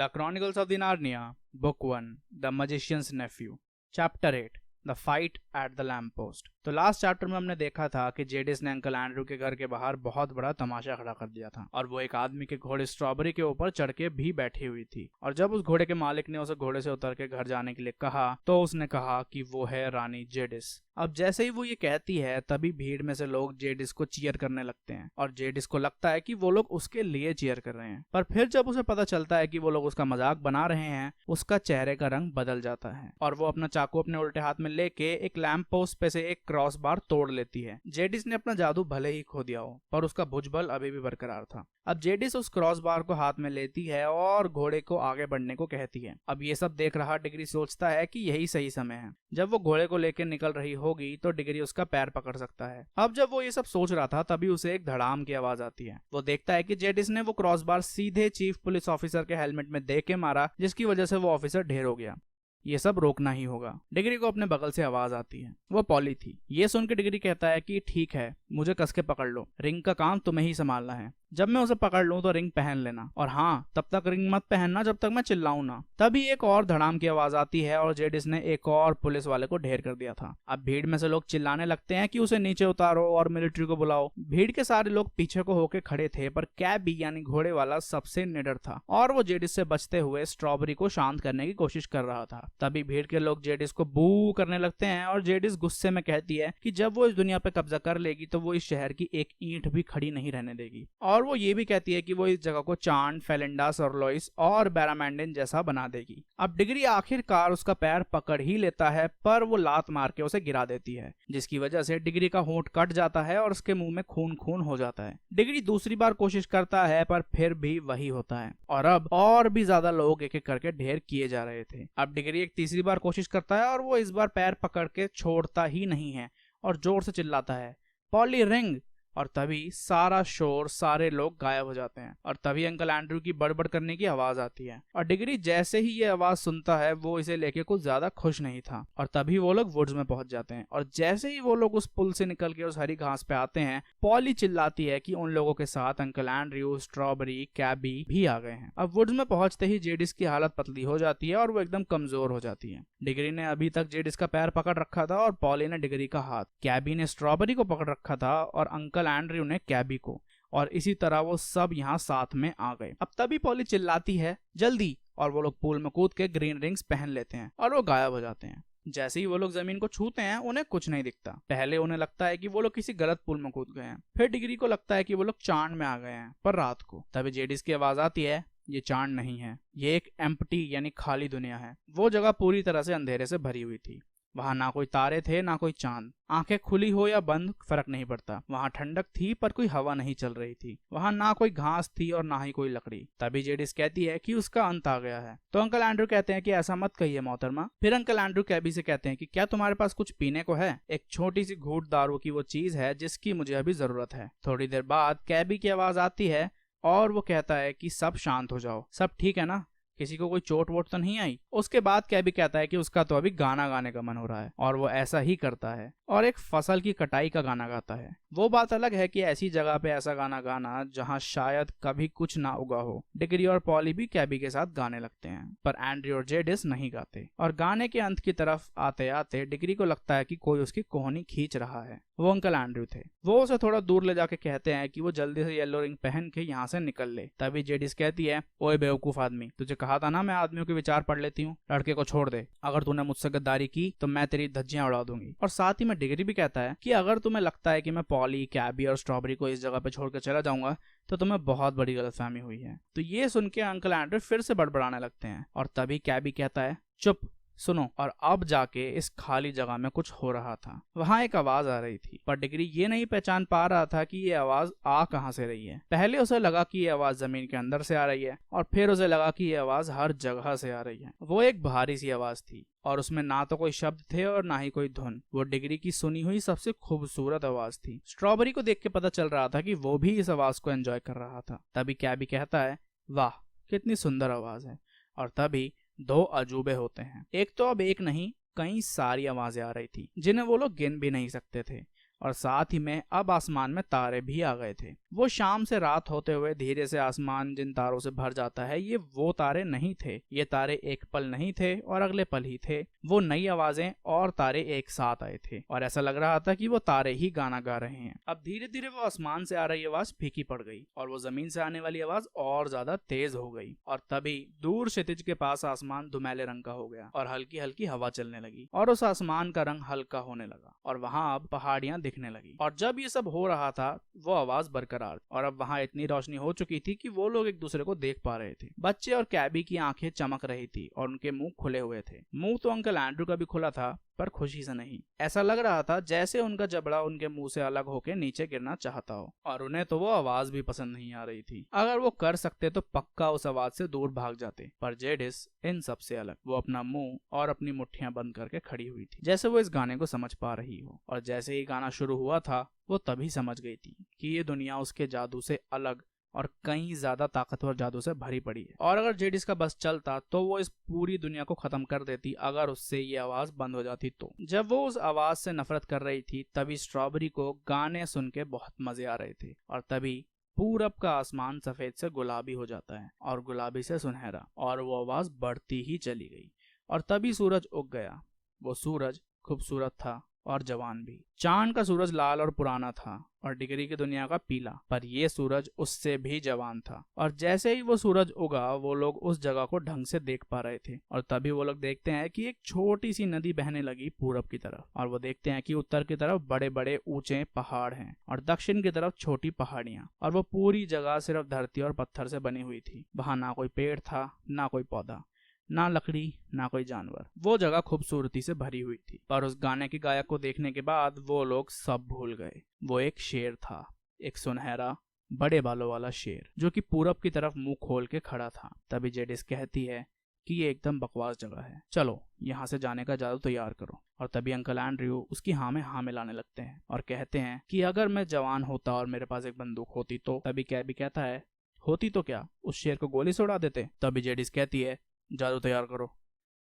The chronicles of the Narnia, book 1, the magician's nephew, chapter 8, the fight at the lamp post. तो last chapter में हमने देखा था कि जेडिस ने अंकल एंड्रू के घर के बाहर बहुत बड़ा तमाशा खड़ा कर दिया था और वो एक आदमी के घोड़े स्ट्रॉबेरी के ऊपर चढ़ के भी बैठी हुई थी। और जब उस घोड़े के मालिक ने उसे घोड़े से उतर के घर जाने के लिए कहा तो उसने कहा कि वो है रानी जेडिस। अब जैसे ही वो ये कहती है तभी भीड़ में से लोग जेडिस को चीयर करने लगते हैं और जेडिस को लगता है कि वो लोग उसके लिए चीयर कर रहे हैं। पर फिर जब उसे पता चलता है कि वो लोग उसका मजाक बना रहे हैं, उसका चेहरे का रंग बदल जाता है और वो अपना चाकू अपने उल्टे हाथ में लेके एक लैंप पोस्ट पे से एक क्रॉस बार तोड़ लेती है। जेडिस ने अपना जादू भले ही खो दिया हो पर उसका भुजबल अभी भी बरकरार था। अब जेडिस उस क्रॉस बार को हाथ में लेती है और घोड़े को आगे बढ़ने को कहती है। अब ये सब देख रहा डिग्री सोचता है कि यही सही समय है। जब वो घोड़े को लेकर निकल रही होगी तो डिग्री उसका पैर पकड़ सकता है। अब जब वो ये सब सोच रहा था तभी उसे एक धड़ाम की आवाज आती है। वो देखता है कि जेडिस ने वो क्रॉस बार सीधे चीफ पुलिस ऑफिसर के हेलमेट में दे के मारा, जिसकी वजह से वो ऑफिसर ढेर हो गया। ये सब रोकना ही होगा। डिग्री को अपने बगल से आवाज आती है। वो पॉली थी। ये सुन के डिग्री कहता है कि ठीक है, मुझे कस के पकड़ लो, रिंग का काम तुम्हें ही संभालना है। जब मैं उसे पकड़ लूं तो रिंग पहन लेना, और हाँ, तब तक रिंग मत पहनना जब तक मैं चिल्लाऊं ना। तभी एक और धड़ाम की आवाज आती है और जेडिस ने एक और पुलिस वाले को ढेर कर दिया था। अब भीड़ में से लोग चिल्लाने लगते हैं कि उसे नीचे उतारो और मिलिट्री को बुलाओ। भीड़ के सारे लोग पीछे को होके खड़े थे पर कैबी यानी घोड़े वाला सबसे निडर था और वो जेडिस से बचते हुए स्ट्रॉबेरी को शांत करने की कोशिश कर रहा था। तभी भीड़ के लोग जेडिस को बू करने लगते हैं और जेडिस गुस्से में कहती है कि जब वो इस दुनिया पे कब्जा कर लेगी तो वो इस शहर की एक ईंट भी खड़ी नहीं रहने देगी। और वो ये भी कहती है कि वो इस जगह को चांड, फेलिंडा, सोरलोइस और बैरामैंडिन जैसा बना देगी। अब डिग्री आखिरकार उसका पैर पकड़ ही लेता है पर वो लात मार के उसे गिरा देती है, जिसकी वजह से डिग्री का होंठ कट जाता है और उसके मुंह में खून खून हो जाता है। डिग्री दूसरी बार कोशिश करता है पर फिर भी वही होता है और अब और भी ज्यादा लोग एक एक करके ढेर किए जा रहे थे। अब डिग्री एक तीसरी बार कोशिश करता है और वो इस बार पैर पकड़ के छोड़ता ही नहीं है और जोर से चिल्लाता है, पॉली रिंग। और तभी सारा शोर, सारे लोग गायब हो जाते हैं और तभी अंकल एंड्रू की बड़बड़ करने की आवाज आती है। और डिग्री जैसे ही ये आवाज सुनता है वो इसे लेके कुछ ज्यादा खुश नहीं था और तभी वो लोग वुड्स में पहुंच जाते हैं। और जैसे ही वो लोग उस पुल से निकल के उस हरी घास पे आते हैं, पॉली चिल्लाती है कि उन लोगों के साथ अंकल एंड्रू, स्ट्रॉबेरी, कैबी भी आ गए हैं। अब वुड्स में पहुंचते ही जेडिस की हालत पतली हो जाती है और वो एकदम कमजोर हो जाती है। डिग्री ने अभी तक जेडिस का पैर पकड़ रखा था और पॉली ने डिग्री का हाथ, कैबी ने स्ट्रॉबेरी को पकड़ रखा था और अंकल एंड्रू ने कैबी को, और इसी तरह वो सब यहाँ साथ में आ गए। अब तभी पॉली चिल्लाती है, जल्दी, और वो लोग पूल में कूद के ग्रीन रिंग्स पहन लेते हैं और वो गायब हो जाते हैं। जैसे ही वो लोग जमीन को छूते हैं उन्हें कुछ नहीं दिखता। पहले उन्हें लगता है कि वो लोग किसी गलत पुल में कूद गए हैं, फिर डिग्री को लगता है कि वो लोग चांद में आ गए हैं पर रात को। तभी जेडिस की आवाज आती है, ये चांद नहीं है, ये एक एम्प्टी यानी खाली दुनिया है। वो जगह पूरी तरह से अंधेरे से भरी हुई थी। वहां ना कोई तारे थे ना कोई चांद। आंखें खुली हो या बंद फर्क नहीं पड़ता। वहां ठंडक थी पर कोई हवा नहीं चल रही थी। वहां ना कोई घास थी और ना ही कोई लकड़ी। तभी जेडिस कहती है कि उसका अंत आ गया है। तो अंकल एंड्रू कहते हैं कि ऐसा मत कहिए मोहतरमा। फिर अंकल एंड्रू कैबी से कहते हैं कि क्या तुम्हारे पास कुछ पीने को है? एक छोटी सी घूंट दारू की वो चीज है जिसकी मुझे अभी जरूरत है। थोड़ी देर बाद कैबी की आवाज आती है और वो कहता है कि सब शांत हो जाओ, सब ठीक है ना, किसी को कोई चोट वोट तो नहीं आई? उसके बाद कैबी कहता है कि उसका तो अभी गाना गाने का मन हो रहा है और वो ऐसा ही करता है और एक फसल की कटाई का गाना गाता है। वो बात अलग है कि ऐसी जगह पे ऐसा गाना गाना जहाँ शायद कभी कुछ ना उगा हो। डिग्री और पॉली भी कैबी के साथ गाने लगते हैं पर एंड्रू और जेडिस नहीं गाते। और गाने के अंत की तरफ आते आते डिग्री को लगता है कि कोई उसकी कोहनी खींच रहा है। वो अंकल एंड्रू थे। वो उसे थोड़ा दूर ले जाके कहते हैं कि वो जल्दी से येलो रिंग पहन के यहाँ से निकल ले। तभी जेडिस कहती है, ओए बेवकूफ आदमी, तुझे कहा था ना मैं आदमियों के विचार पढ़ लेती हूँ, लड़के को छोड़ दे। अगर तूने मुझसे गद्दारी की तो मैं तेरी धज्जियां उड़ा दूंगी। और साथ ही में डिग्री भी कहता है कि अगर तुम्हें लगता है कि मैं पॉली, कैबी और स्ट्रॉबेरी को इस जगह पे छोड़ कर चला जाऊंगा तो तुम्हें बहुत बड़ी गलतफहमी हुई है। तो ये सुन के अंकल एंड्रू फिर से बड़बड़ाने लगते हैं और तभी कैबी कहता है, चुप, सुनो। और अब जाके इस खाली जगह में कुछ हो रहा था। वहां एक आवाज आ रही थी पर डिग्री ये नहीं पहचान पा रहा था कि ये आवाज आ कहां से रही है। पहले उसे लगा कि ये आवाज जमीन के अंदर से आ रही है और फिर उसे लगा कि ये आवाज हर जगह से आ रही है। वो एक भारी सी आवाज थी और उसमें ना तो कोई शब्द थे और ना ही कोई धुन। वो डिग्री की सुनी हुई सबसे खूबसूरत आवाज थी। स्ट्रॉबेरी को देख के पता चल रहा था कि वो भी इस आवाज को एंजॉय कर रहा था। तभी कैबी कहता है, वाह कितनी सुंदर आवाज है। और तभी दो अजूबे होते हैं। एक तो अब एक नहीं, कई सारी आवाजें आ रही थी जिन्हें वो लोग गिन भी नहीं सकते थे और साथ ही में अब आसमान में तारे भी आ गए थे। वो शाम से रात होते हुए धीरे से आसमान जिन तारों से भर जाता है, ये वो तारे नहीं थे। ये तारे एक पल नहीं थे और अगले पल ही थे। वो नई आवाजें और तारे एक साथ आए थे और ऐसा लग रहा था कि वो तारे ही गाना गा रहे हैं। अब धीरे धीरे वो आसमान से आ रही आवाज फीकी पड़ गई और वो जमीन से आने वाली आवाज और ज्यादा तेज हो गई। और तभी दूर क्षितिज के पास आसमान धुमैले रंग का हो गया और हल्की हल्की हवा चलने लगी और उस आसमान का रंग हल्का होने लगा और वहां अब पहाड़ियां दिखने लगी। और जब ये सब हो रहा था वो आवाज बरकरार और अब वहां इतनी रोशनी हो चुकी थी कि वो लोग एक दूसरे को देख पा रहे थे। बच्चे और कैबी की आंखें चमक रही थी और उनके मुंह खुले हुए थे। मुंह तो अंकल एंड्रू का भी खुला था, पर खुशी से नहीं। ऐसा लग रहा था जैसे उनका जबड़ा उनके मुंह से अलग होकर नीचे गिरना चाहता हो। और उन्हें तो वो आवाज भी पसंद नहीं आ रही थी। अगर वो कर सकते तो पक्का उस आवाज से दूर भाग जाते, पर जेडिस इन सब से अलग। वो अपना मुंह और अपनी मुट्ठियां बंद करके खड़ी हुई थी, जैसे वो इस गाने को समझ पा रही हो। और जैसे ही गाना शुरू हुआ था वो तभी समझ गई थी कि ये दुनिया उसके जादू से अलग और कहीं ज्यादा ताकतवर जादू से भरी पड़ी है। और अगर जेडिस का बस चलता तो वो इस पूरी दुनिया को खत्म कर देती अगर उससे ये आवाज बंद हो जाती तो। जब वो उस आवाज से नफरत कर रही थी तभी स्ट्रॉबेरी को गाने सुन के बहुत मजे आ रहे थे। और तभी पूरब का आसमान सफेद से गुलाबी हो जाता है और गुलाबी से सुनहरा, और वो आवाज बढ़ती ही चली गई। और तभी सूरज उग गया। वो सूरज खूबसूरत था और जवान भी। चांद का सूरज लाल और पुराना था और डिग्री की दुनिया का पीला, पर यह सूरज उससे भी जवान था। और जैसे ही वो सूरज उगा वो लोग उस जगह को ढंग से देख पा रहे थे। और तभी वो लोग देखते हैं कि एक छोटी सी नदी बहने लगी पूरब की तरफ। और वो देखते हैं कि उत्तर की तरफ बड़े बड़े ऊंचे पहाड़ हैं और दक्षिण की तरफ छोटी पहाड़ियां। और वो पूरी जगह सिर्फ धरती और पत्थर से बनी हुई थी। वहां ना कोई पेड़ था, ना कोई पौधा, ना लकड़ी, ना कोई जानवर। वो जगह खूबसूरती से भरी हुई थी। पर उस गाने के गायक को देखने के बाद वो लोग सब भूल गए। वो एक शेर था, एक सुनहरा बड़े बालों वाला शेर, जो कि पूरब की तरफ मुंह खोल के खड़ा था। तभी जेडिस कहती है कि ये एकदम बकवास जगह है, चलो यहाँ से जाने का जादू तैयार करो। और तभी अंकल एंड्रयू उसकी हाँ में हाँ मिलाने लगते हैं और कहते हैं कि अगर मैं जवान होता और मेरे पास एक बंदूक होती तो। तभी कैबी कहता है होती तो क्या, उस शेर को गोली से उड़ा देते। तभी जेडिस कहती है जादू तैयार करो।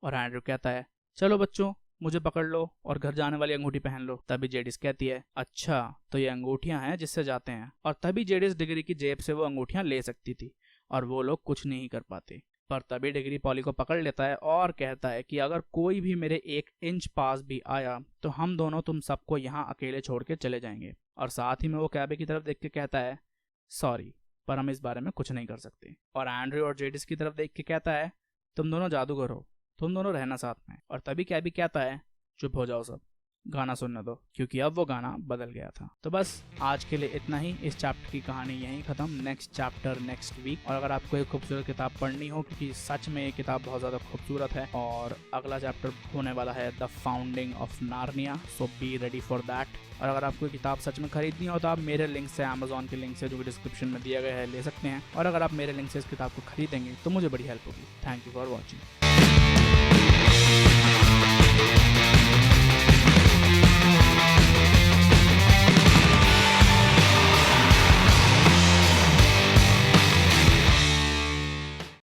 और एंड्रयू कहता है चलो बच्चों, मुझे पकड़ लो और घर जाने वाली अंगूठी पहन लो। तभी जेडिस कहती है अच्छा तो ये अंगूठियां हैं जिससे जाते हैं। और तभी जेडिस डिग्री की जेब से वो अंगूठियां ले सकती थी और वो लोग कुछ नहीं कर पाते। पर तभी डिग्री पॉली को पकड़ लेता है और कहता है कि अगर कोई भी मेरे 1 इंच पास भी आया तो हम दोनों तुम सबको यहाँ अकेले छोड़ के चले जाएंगे। और साथ ही में वो कैबी की तरफ देख के कहता है सॉरी, पर हम इस बारे में कुछ नहीं कर सकते। और एंड्रयू और जेडिस की तरफ देख के कहता है तुम दोनों जादूगर हो, तुम दोनों रहना साथ में। और तभी कैबी कहता है चुप हो जाओ सब, गाना सुनने दो, क्योंकि अब वो गाना बदल गया था। तो बस आज के लिए इतना ही। इस चैप्टर की कहानी यहीं खत्म। Next chapter next week. और अगर आपको एक खूबसूरत किताब पढ़नी हो, क्योंकि सच में ये किताब बहुत ज़्यादा खूबसूरत है, और अगला चैप्टर होने वाला है the founding of Narnia, so be ready for that. और अगर आपको किताब सच में खरीदनी हो तो आप मेरे लिंक से, अमेजॉन के लिंक से जो कि डिस्क्रिप्शन में दिया गया है, ले सकते हैं। और अगर आप मेरे लिंक से इस किताब को खरीदेंगे तो मुझे बड़ी हेल्प होगी। Thank you for watching.